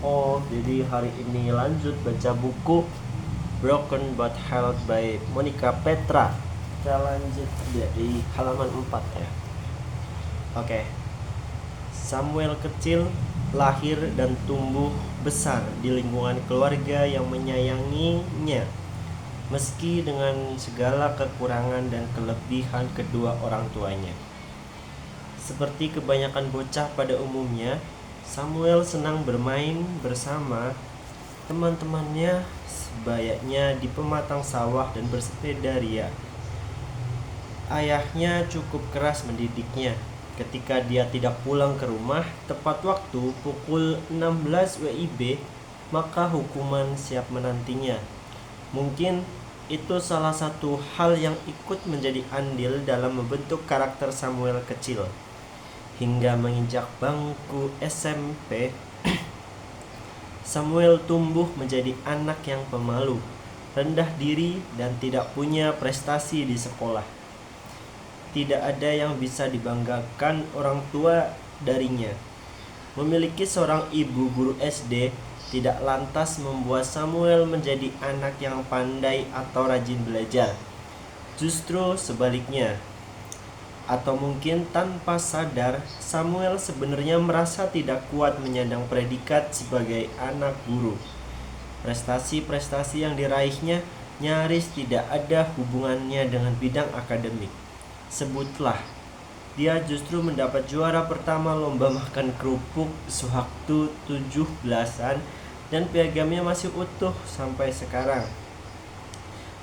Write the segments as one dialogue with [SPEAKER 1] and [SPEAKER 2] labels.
[SPEAKER 1] Oh, jadi hari ini lanjut baca buku Broken But Held by Monica Petra. Kita lanjut dari halaman 4 ya. Oke. Samuel kecil lahir dan tumbuh besar di lingkungan keluarga yang menyayanginya. Meski dengan segala kekurangan dan kelebihan kedua orang tuanya. Seperti kebanyakan bocah pada umumnya, Samuel senang bermain bersama teman-temannya sebayanya di pematang sawah dan bersepeda ria. Ayahnya cukup keras mendidiknya. Ketika dia tidak pulang ke rumah tepat waktu pukul 16 WIB, maka hukuman siap menantinya. Mungkin itu salah satu hal yang ikut menjadi andil dalam membentuk karakter Samuel kecil. Hingga menginjak bangku SMP, Samuel tumbuh menjadi anak yang pemalu, rendah diri, dan tidak punya prestasi di sekolah. Tidak ada yang bisa dibanggakan orang tua darinya. Memiliki seorang ibu guru SD tidak lantas membuat Samuel menjadi anak yang pandai atau rajin belajar. Justru sebaliknya. Atau mungkin tanpa sadar, Samuel sebenarnya merasa tidak kuat menyandang predikat sebagai anak guru. Prestasi-prestasi yang diraihnya nyaris tidak ada hubungannya dengan bidang akademik. Sebutlah, dia justru mendapat juara pertama lomba makan kerupuk sewaktu 17-an dan piagamnya masih utuh sampai sekarang.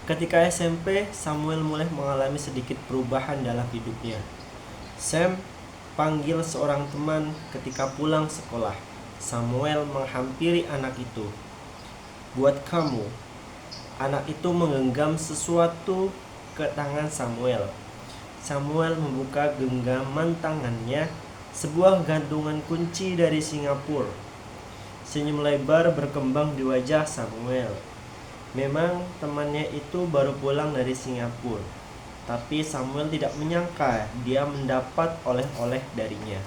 [SPEAKER 1] Ketika SMP, Samuel mulai mengalami sedikit perubahan dalam hidupnya. Sam panggil seorang teman ketika pulang sekolah. Samuel menghampiri anak itu. "Buat kamu." Anak itu menggenggam sesuatu ke tangan Samuel. Samuel membuka genggaman tangannya, sebuah gantungan kunci dari Singapura. Senyum lebar berkembang di wajah Samuel. Memang temannya itu baru pulang dari Singapura, tapi Samuel tidak menyangka dia mendapat oleh-oleh darinya.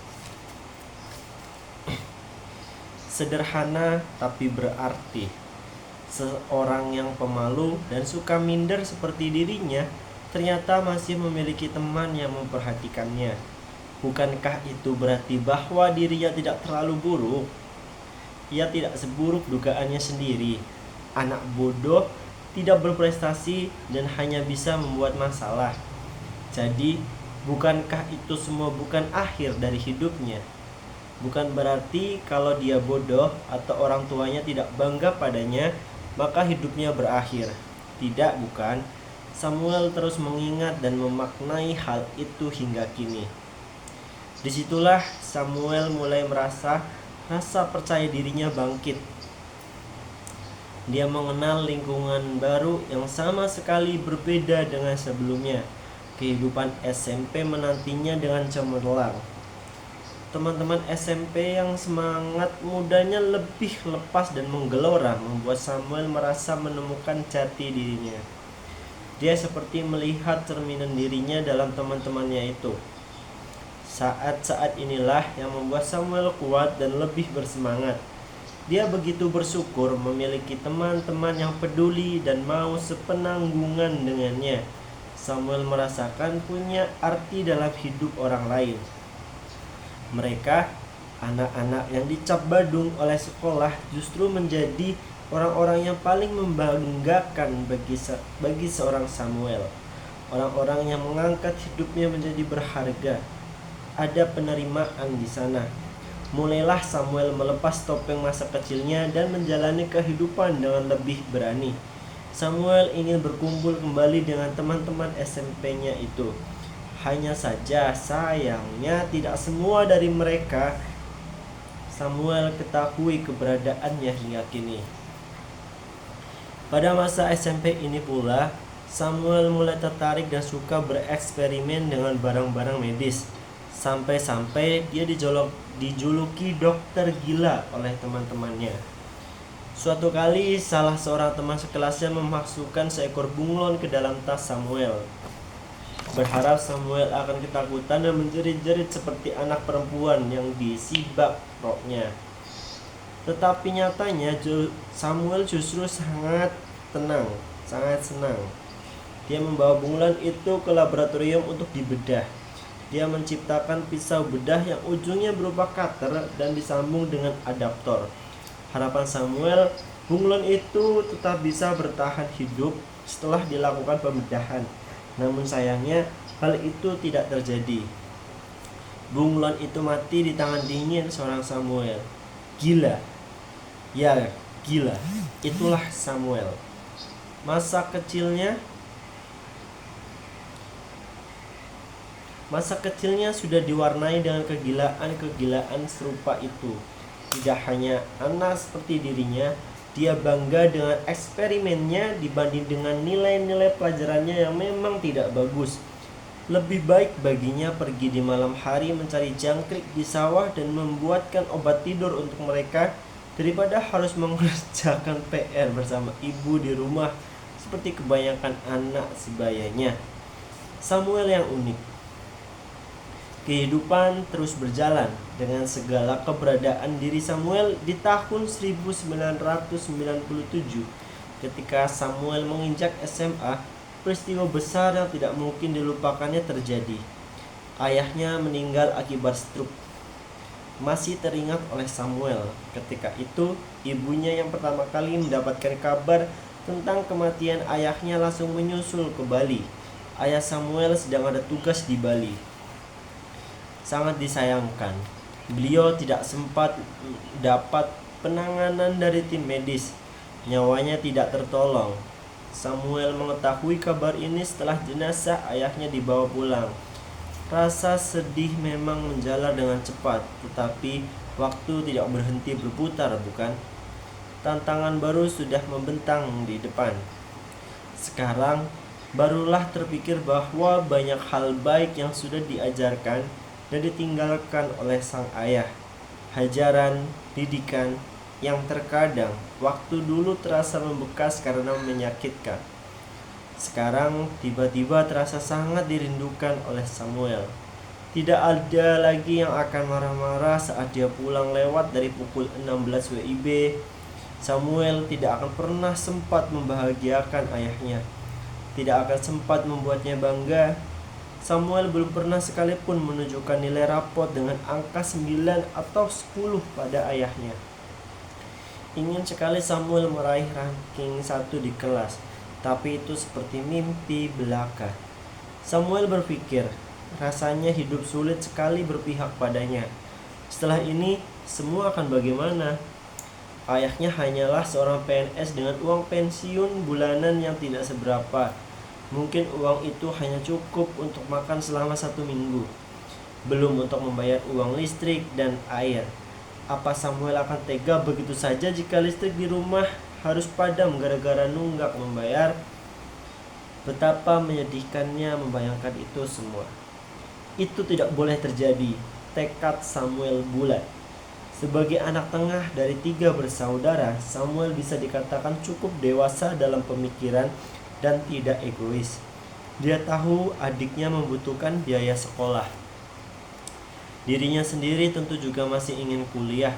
[SPEAKER 1] Sederhana tapi berarti. Seorang yang pemalu dan suka minder seperti dirinya ternyata masih memiliki teman yang memperhatikannya. Bukankah itu berarti bahwa dirinya tidak terlalu buruk? Ia tidak seburuk dugaannya sendiri. Anak bodoh, tidak berprestasi, dan hanya bisa membuat masalah. Jadi, bukankah itu semua bukan akhir dari hidupnya? Bukan berarti kalau dia bodoh atau orang tuanya tidak bangga padanya, maka hidupnya berakhir. Tidak, bukan. Samuel terus mengingat dan memaknai hal itu hingga kini. Disitulah Samuel mulai merasa rasa percaya dirinya bangkit. Dia mengenal lingkungan baru yang sama sekali berbeda dengan sebelumnya. Kehidupan SMP menantinya dengan cemerlang. Teman-teman SMP yang semangat mudanya lebih lepas dan menggelora membuat Samuel merasa menemukan jati dirinya. Dia seperti melihat cerminan dirinya dalam teman-temannya itu. Saat-saat inilah yang membuat Samuel kuat dan lebih bersemangat. Dia begitu bersyukur memiliki teman-teman yang peduli dan mau sepenanggungan dengannya. Samuel merasakan punya arti dalam hidup orang lain. Mereka, anak-anak yang dicap badung oleh sekolah, justru menjadi orang-orang yang paling membanggakan bagi seorang Samuel. Orang-orang yang mengangkat hidupnya menjadi berharga. Ada penerimaan di sana. Mulailah Samuel melepas topeng masa kecilnya dan menjalani kehidupan dengan lebih berani. Samuel ingin berkumpul kembali dengan teman-teman SMP-nya itu. Hanya saja sayangnya tidak semua dari mereka Samuel ketahui keberadaannya hingga kini. Pada masa SMP ini pula, Samuel mulai tertarik dan suka bereksperimen dengan barang-barang medis. Sampai-sampai dia dijuluki dokter gila oleh teman-temannya. Suatu kali salah seorang teman sekelasnya memasukkan seekor bunglon ke dalam tas Samuel. Berharap Samuel akan ketakutan dan menjerit-jerit seperti anak perempuan yang disibak roknya. Tetapi nyatanya Samuel justru sangat tenang, sangat senang. Dia membawa bunglon itu ke laboratorium untuk dibedah. Dia menciptakan pisau bedah yang ujungnya berupa cutter dan disambung dengan adaptor. Harapan Samuel, bunglon itu tetap bisa bertahan hidup setelah dilakukan pembedahan. Namun sayangnya, hal itu tidak terjadi. Bunglon itu mati di tangan dingin seorang Samuel. Gila. Ya, gila. Itulah Samuel. Masa kecilnya sudah diwarnai dengan kegilaan-kegilaan serupa itu. Tidak hanya anak seperti dirinya, dia bangga dengan eksperimennya dibanding dengan nilai-nilai pelajarannya yang memang tidak bagus. Lebih baik baginya pergi di malam hari mencari jangkrik di sawah dan membuatkan obat tidur untuk mereka daripada harus mengerjakan PR bersama ibu di rumah seperti kebanyakan anak sebayanya. Samuel yang unik. Kehidupan terus berjalan dengan segala keberadaan diri Samuel di tahun 1997. Ketika Samuel menginjak SMA, peristiwa besar yang tidak mungkin dilupakannya terjadi. Ayahnya meninggal akibat stroke. Masih teringat oleh Samuel. Ketika itu, ibunya yang pertama kali mendapatkan kabar tentang kematian ayahnya langsung menyusul ke Bali. Ayah Samuel sedang ada tugas di Bali. Sangat disayangkan, beliau tidak sempat dapat penanganan dari tim medis. Nyawanya tidak tertolong. Samuel mengetahui kabar ini setelah jenazah ayahnya dibawa pulang. Rasa sedih memang menjalar dengan cepat, tetapi waktu tidak berhenti berputar, bukan? Tantangan baru sudah membentang di depan. Sekarang, barulah terpikir bahwa banyak hal baik yang sudah diajarkan dan ditinggalkan oleh sang ayah. Hajaran, didikan, yang terkadang waktu dulu terasa membekas karena menyakitkan. Sekarang tiba-tiba terasa sangat dirindukan oleh Samuel. Tidak ada lagi yang akan marah-marah saat dia pulang lewat dari pukul 16 WIB. Samuel tidak akan pernah sempat membahagiakan ayahnya. Tidak akan sempat membuatnya bangga. Samuel belum pernah sekalipun menunjukkan nilai rapot dengan angka 9 atau 10 pada ayahnya. Ingin sekali Samuel meraih ranking 1 di kelas, tapi itu seperti mimpi belaka. Samuel berpikir, rasanya hidup sulit sekali berpihak padanya. Setelah ini, semua akan bagaimana? Ayahnya hanyalah seorang PNS dengan uang pensiun bulanan yang tidak seberapa. Mungkin uang itu hanya cukup untuk makan selama 1 minggu. Belum untuk membayar uang listrik dan air. Apa Samuel akan tega begitu saja jika listrik di rumah harus padam gara-gara nunggak membayar? Betapa menyedihkannya membayangkan itu semua. Itu tidak boleh terjadi. Tekad Samuel bulat. Sebagai anak tengah dari 3 bersaudara, Samuel bisa dikatakan cukup dewasa dalam pemikiran dan tidak egois. Dia tahu adiknya membutuhkan biaya sekolah. Dirinya sendiri tentu juga masih ingin kuliah.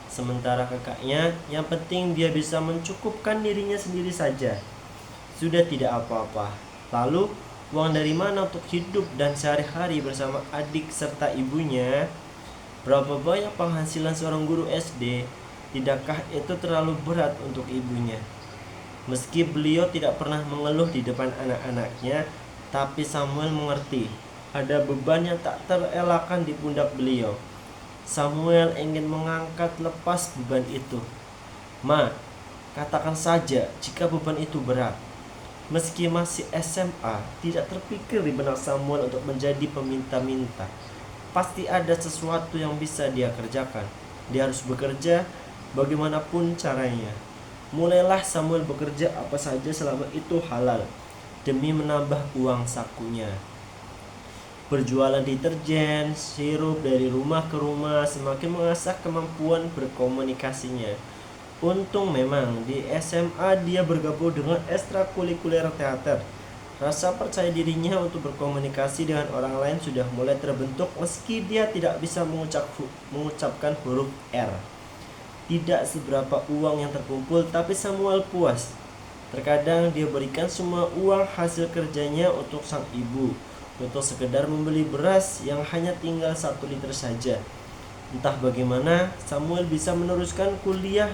[SPEAKER 1] Sementara kakaknya, yang penting dia bisa mencukupkan dirinya sendiri saja. Sudah tidak apa-apa. Lalu, uang dari mana untuk hidup dan sehari-hari bersama adik serta ibunya? Berapa banyak penghasilan seorang guru SD? Tidakkah itu terlalu berat untuk ibunya? Meski beliau tidak pernah mengeluh di depan anak-anaknya, tapi Samuel mengerti. Ada beban yang tak terelakkan di pundak beliau. Samuel ingin mengangkat lepas beban itu. Ma, katakan saja jika beban itu berat. Meski masih SMA, tidak terpikir di benak Samuel untuk menjadi peminta-minta. Pasti ada sesuatu yang bisa dia kerjakan. Dia harus bekerja bagaimanapun caranya. Mulailah Samuel bekerja apa saja selama itu halal, demi menambah uang sakunya. Berjualan deterjen, sirup dari rumah ke rumah, semakin mengasah kemampuan berkomunikasinya. Untung memang di SMA dia bergabung dengan ekstrakurikuler teater. Rasa percaya dirinya untuk berkomunikasi dengan orang lain sudah mulai terbentuk meski dia tidak bisa mengucapkan huruf R. Tidak seberapa uang yang terkumpul, tapi Samuel puas. Terkadang dia berikan semua uang hasil kerjanya untuk sang ibu, untuk sekedar membeli beras yang hanya tinggal 1 liter saja. Entah bagaimana Samuel bisa meneruskan kuliah.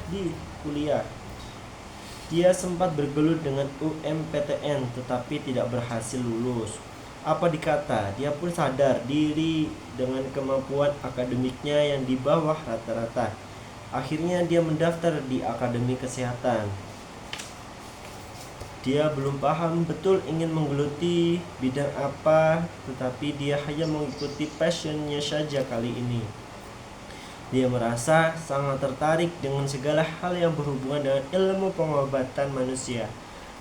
[SPEAKER 1] Dia sempat bergelut dengan UMPTN tetapi tidak berhasil lulus. Apa dikata, dia pun sadar diri dengan kemampuan akademiknya yang di bawah rata-rata. Akhirnya dia mendaftar di Akademi Kesehatan. Dia belum paham betul ingin menggeluti bidang apa, tetapi dia hanya mengikuti passionnya saja kali ini. Dia merasa sangat tertarik dengan segala hal yang berhubungan dengan ilmu pengobatan manusia.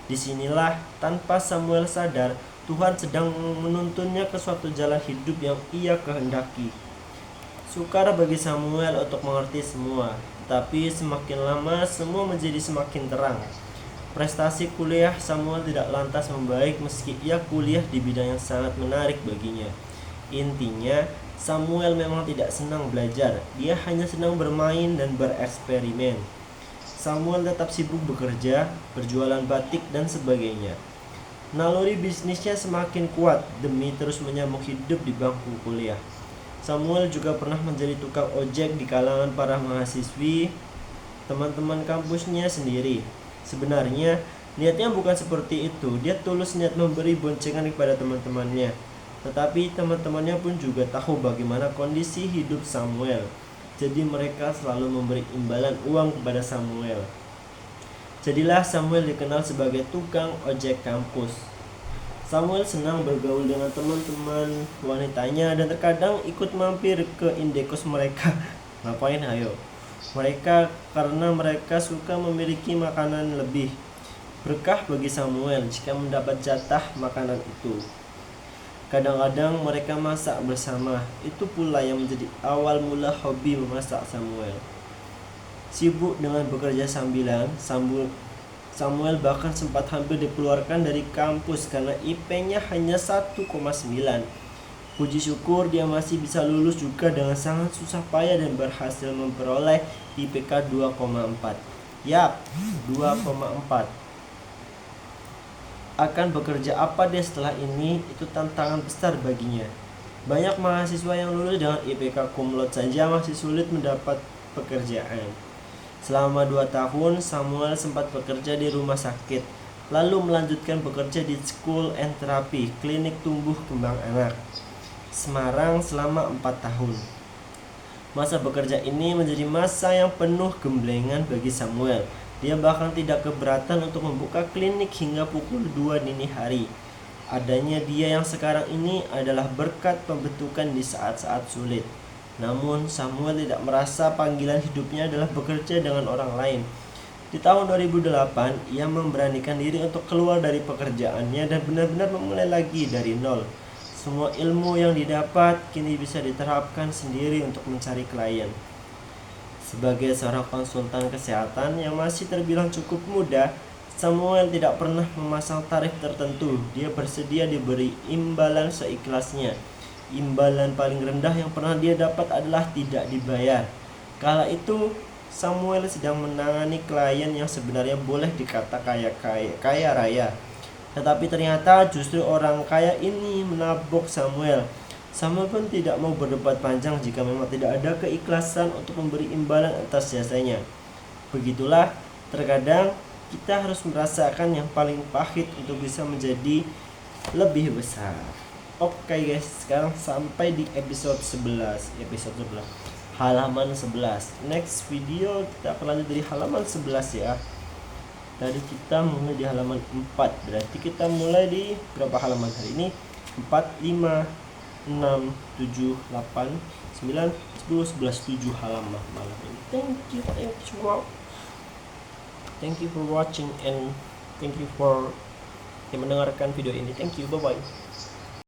[SPEAKER 1] Disinilah tanpa Samuel sadar, Tuhan sedang menuntunnya ke suatu jalan hidup yang ia kehendaki. Sukar bagi Samuel untuk mengerti semua, tetapi semakin lama semua menjadi semakin terang. Prestasi kuliah Samuel tidak lantas membaik meski ia kuliah di bidang yang sangat menarik baginya. Intinya, Samuel memang tidak senang belajar, dia hanya senang bermain dan bereksperimen. Samuel tetap sibuk bekerja, berjualan batik dan sebagainya. Naluri bisnisnya semakin kuat demi terus menyambung hidup di bangku kuliah. Samuel juga pernah menjadi tukang ojek di kalangan para mahasiswi, teman-teman kampusnya sendiri. Sebenarnya, niatnya bukan seperti itu, dia tulus niat memberi boncengan kepada teman-temannya. Tetapi teman-temannya pun juga tahu bagaimana kondisi hidup Samuel. Jadi mereka selalu memberi imbalan uang kepada Samuel. Jadilah Samuel dikenal sebagai tukang ojek kampus. Samuel senang bergaul dengan teman-teman wanitanya dan terkadang ikut mampir ke indekos mereka. Ngapain ayo? Karena mereka suka memiliki makanan lebih. Berkah bagi Samuel jika mendapat jatah makanan itu. Kadang-kadang mereka masak bersama. Itu pula yang menjadi awal mula hobi memasak Samuel. Sibuk dengan bekerja sambilan, Samuel bahkan sempat hampir dikeluarkan dari kampus karena IP-nya hanya 1,9. Puji syukur dia masih bisa lulus juga dengan sangat susah payah dan berhasil memperoleh IPK 2,4. Yap, 2,4. Akan bekerja apa dia setelah ini, itu tantangan besar baginya. Banyak mahasiswa yang lulus dengan IPK cum laude saja masih sulit mendapat pekerjaan. Selama 2 tahun, Samuel sempat bekerja di rumah sakit, lalu melanjutkan bekerja di School and Therapy, klinik tumbuh kembang anak, Semarang selama 4 tahun. Masa bekerja ini menjadi masa yang penuh gemblengan bagi Samuel. Dia bahkan tidak keberatan untuk membuka klinik hingga pukul 2 dini hari. Adanya dia yang sekarang ini adalah berkat pembentukan di saat-saat sulit. Namun Samuel tidak merasa panggilan hidupnya adalah bekerja dengan orang lain. Di tahun 2008, ia memberanikan diri untuk keluar dari pekerjaannya dan benar-benar memulai lagi dari nol. Semua ilmu yang didapat kini bisa diterapkan sendiri untuk mencari klien. Sebagai seorang konsultan kesehatan yang masih terbilang cukup muda, Samuel tidak pernah memasang tarif tertentu. Dia bersedia diberi imbalan seikhlasnya. Imbalan paling rendah yang pernah dia dapat adalah tidak dibayar. Kala itu, Samuel sedang menangani klien yang sebenarnya boleh dikata kaya raya. Tetapi ternyata justru orang kaya ini menabok Samuel. Samuel pun tidak mau berdebat panjang jika memang tidak ada keikhlasan untuk memberi imbalan atas jasanya. Begitulah, terkadang kita harus merasakan yang paling pahit untuk bisa menjadi lebih besar. Oke guys, sekarang sampai di episode 11. Halaman 11. Next video kita akan lanjut dari halaman 11 ya. Tadi kita mulai di halaman 4. Berarti kita mulai di berapa halaman hari ini? 4, 5, 6, 7, 8, 9, 10, 11, 7 halaman malam ini. Thank you for watching and thank you for mendengarkan video ini. Thank you, bye bye.